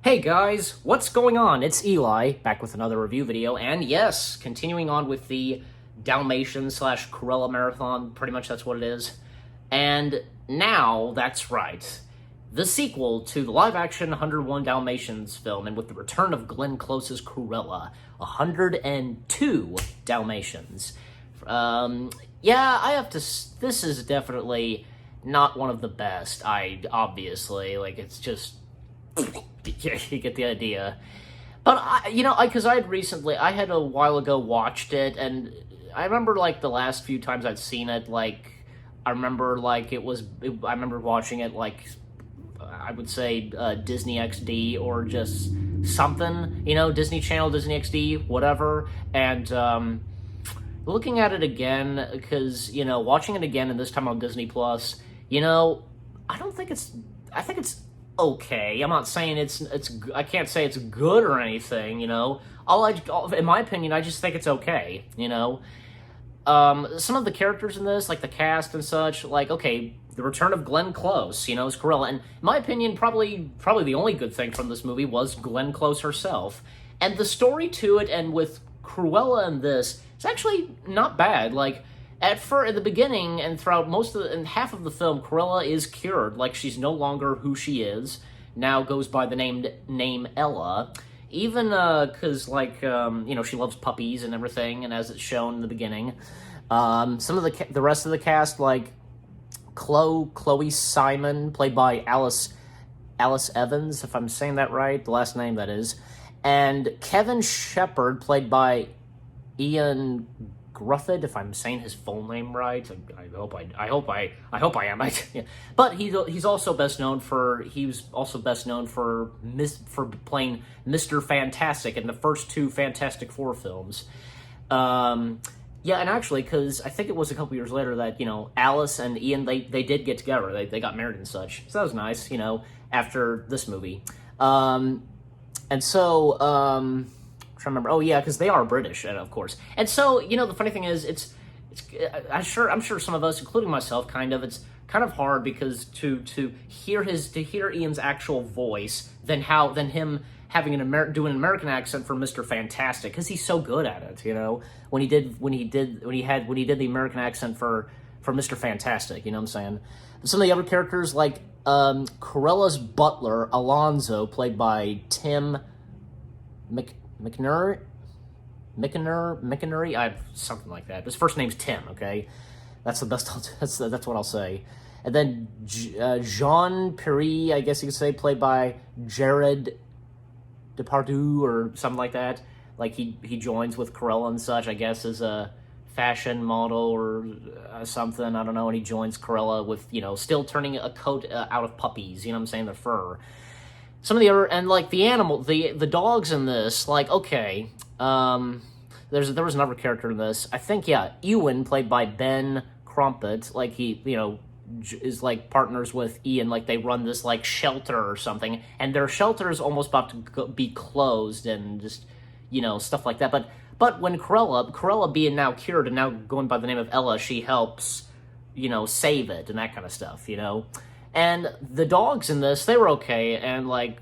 Hey guys, what's going on? It's Eli, back with another review video, and yes, continuing on with the Dalmatians slash Cruella marathon, pretty much that's what it is. And now, that's right, the sequel to the live-action 101 Dalmatians film, and with the return of Glenn Close's Cruella, 102 Dalmatians. Yeah, I have to, this is definitely not one of the best, obviously, like, it's just... you get the idea. But, because I had a while ago watched it, and I remember, like, the last few times I'd seen it, like, I remember watching it, like, I would say Disney XD or just something, Disney Channel, Disney XD, whatever, and, looking at it again, because, watching it again, and this time on Disney Plus, I think it's okay. I'm not saying it's I can't say it's good or anything, in my opinion, I just think it's okay, Some of the characters in this, like the cast and such, like, okay, the return of Glenn Close, as Cruella, and in my opinion, probably the only good thing from this movie was Glenn Close herself. And the story to it, and with Cruella in this, it's actually not bad. Like, at the beginning and throughout half of the film, Cruella is cured. Like, she's no longer who she is. Now goes by the name Ella. Even, because, like, she loves puppies and everything, and as it's shown in the beginning. Some of the rest of the cast, like, Chloe Simon, played by Alice Evans, if I'm saying that right, the last name that is. And Kevin Shepard, played by Ian Grufford, if I'm saying his full name right. I hope I am. Yeah. But he's also best known for playing Mr. Fantastic in the first two Fantastic Four films. Yeah, and actually, because I think it was a couple years later that, Alice and Ian, they did get together. They got married and such. So that was nice, after this movie. And so, trying to remember. Oh yeah, because they are British, of course. And so, the funny thing is, I'm sure some of us, including myself, it's kind of hard because to hear Ian's actual voice than him having doing an American accent for Mr. Fantastic, because he's so good at it. When he did the American accent for Mr. Fantastic, you know what I'm saying? Some of the other characters, like Corella's butler Alonzo, played by Tim McNary, something like that. His first name's Tim. Okay, that's the best. That's what I'll say. And then Jean Perry, I guess you could say, played by Jared Depardieu or something like that. Like he joins with Cruella and such, I guess, as a fashion model or something. I don't know. And he joins Cruella with still turning a coat out of puppies. You know what I'm saying? The fur. Some of the other, and like the dogs in this, like, okay, there was another character in this, I think, yeah, Ewan, played by Ben Crumpet, like he, is like partners with Ian, like they run this like shelter or something, and their shelter is almost about to be closed and just, stuff like that, but when Cruella being now cured and now going by the name of Ella, she helps, save it and that kind of stuff, And the dogs in this, they were okay, and the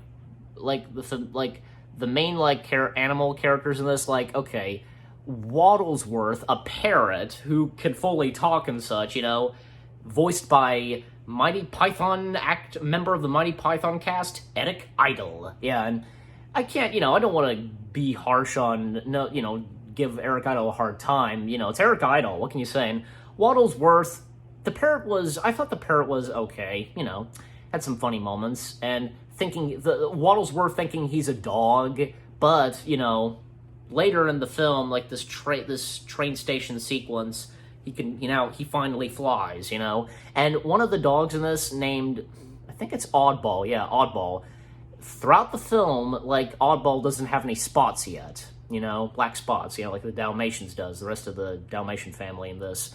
main animal characters in this, like, okay, Waddlesworth, a parrot who can fully talk and such, voiced by Mighty Python member of the Mighty Python cast, Eric Idle. Yeah, and I can't, I don't want to be harsh on give Eric Idle a hard time. It's Eric Idle. What can you say? And Waddlesworth. I thought the parrot was okay, had some funny moments, and Waddlesworth thinking he's a dog, but, later in the film, like this train station sequence, he finally flies, and one of the dogs in this named, I think it's Oddball, yeah, Oddball, throughout the film, like, Oddball doesn't have any spots yet, black spots, like the Dalmatians does, the rest of the Dalmatian family in this.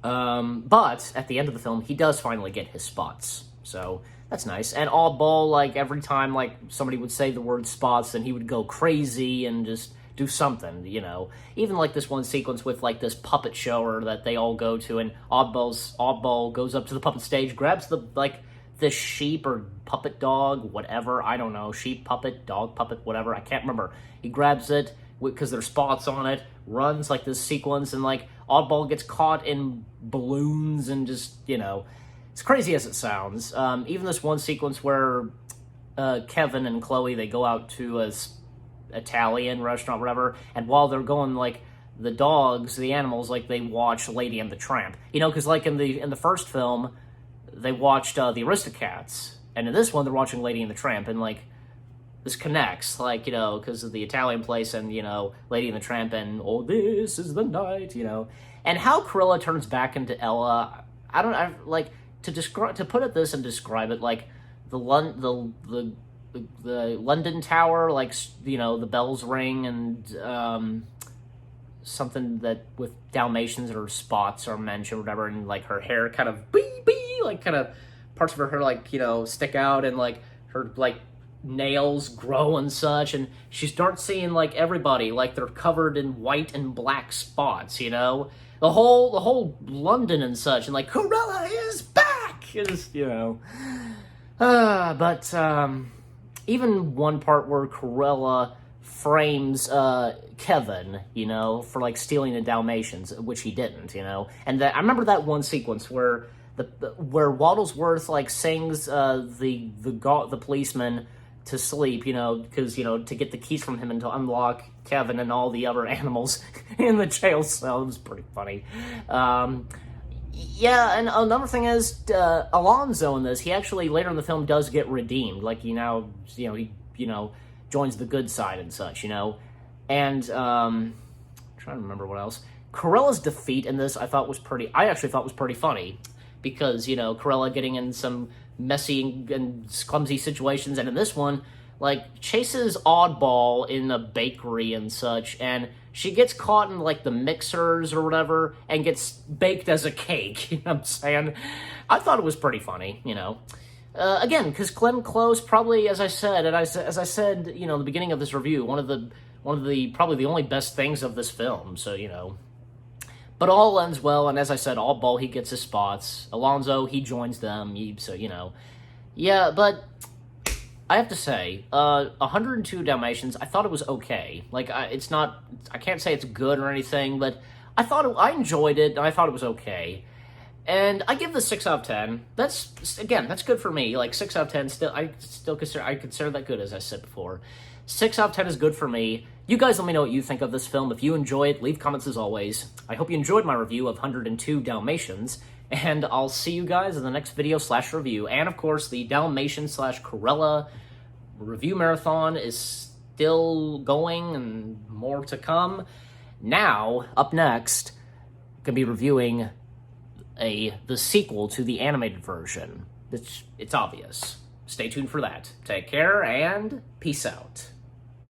But at the end of the film, he does finally get his spots. So that's nice. And Oddball, like, every time, like, somebody would say the word spots, then he would go crazy and just do something, Even, like, this one sequence with, like, this puppet shower that they all go to, and Oddball goes up to the puppet stage, grabs the this sheep or puppet dog, whatever, I don't know, sheep puppet, dog puppet, whatever, I can't remember. He grabs it because there's spots on it, runs like this sequence, and like Oddball gets caught in balloons and just, you know, it's crazy as it sounds. Even this one sequence where Kevin and Chloe, they go out to a Italian restaurant, whatever, and while they're going, like, the dogs, the animals, like, they watch Lady and the Tramp. You know, because, like, in the first film, they watched the Aristocats, and in this one, they're watching Lady and the Tramp, and, like, this connects, like, you know, because of the Italian place, and, you know, Lady and the Tramp, and, oh, this is the night, you know. And how Cruella turns back into Ella, to put it this and describe it, like, the London Tower, like, you know, the bells ring, and something that with Dalmatians or spots are mentioned, or whatever, and like her hair kind of like kind of parts of her hair, like, you know, stick out, and like her like nails grow and such, and she starts seeing like everybody like they're covered in white and black spots, you know, the whole London and such, and like Cruella is back, is, you know. But even one part where Cruella frames Kevin, you know, for like stealing the Dalmatians, which he didn't, you know. And I remember that one sequence where where Waddlesworth like sings the policeman to sleep, you know, because, you know, to get the keys from him and to unlock Kevin and all the other animals in the jail cell. It was pretty funny. Yeah, and another thing is, Alonzo in this, he actually, later in the film, does get redeemed. Like, he now, he joins the good side and such, you know. And, I'm trying to remember what else. Corella's defeat in this, I actually thought was pretty funny. Because, you know, Cruella getting in some messy and clumsy situations, and in this one, like, chases Oddball in a bakery and such, and she gets caught in, like, the mixers or whatever, and gets baked as a cake, you know what I'm saying? I thought it was pretty funny, you know. Again, because Glenn Close probably, as I said, you know, in the beginning of this review, one of the probably the only best things of this film, so, you know. But all ends well, and as I said, Oddball, he gets his spots. Alonzo, he joins them, so, you know. Yeah, but I have to say, 102 Dalmatians, I thought it was okay. Like, I can't say it's good or anything, but I enjoyed it, and I thought it was okay. And I give this 6 out of 10. That's good for me. Like, 6 out of 10, I consider that good, as I said before. 6 out of 10 is good for me. You guys let me know what you think of this film. If you enjoy it, leave comments as always. I hope you enjoyed my review of 102 Dalmatians, and I'll see you guys in the next video / review. And, of course, the Dalmatians / Cruella review marathon is still going, and more to come. Now, up next, I'm going to be reviewing the sequel to the animated version. It's obvious. Stay tuned for that. Take care, and peace out.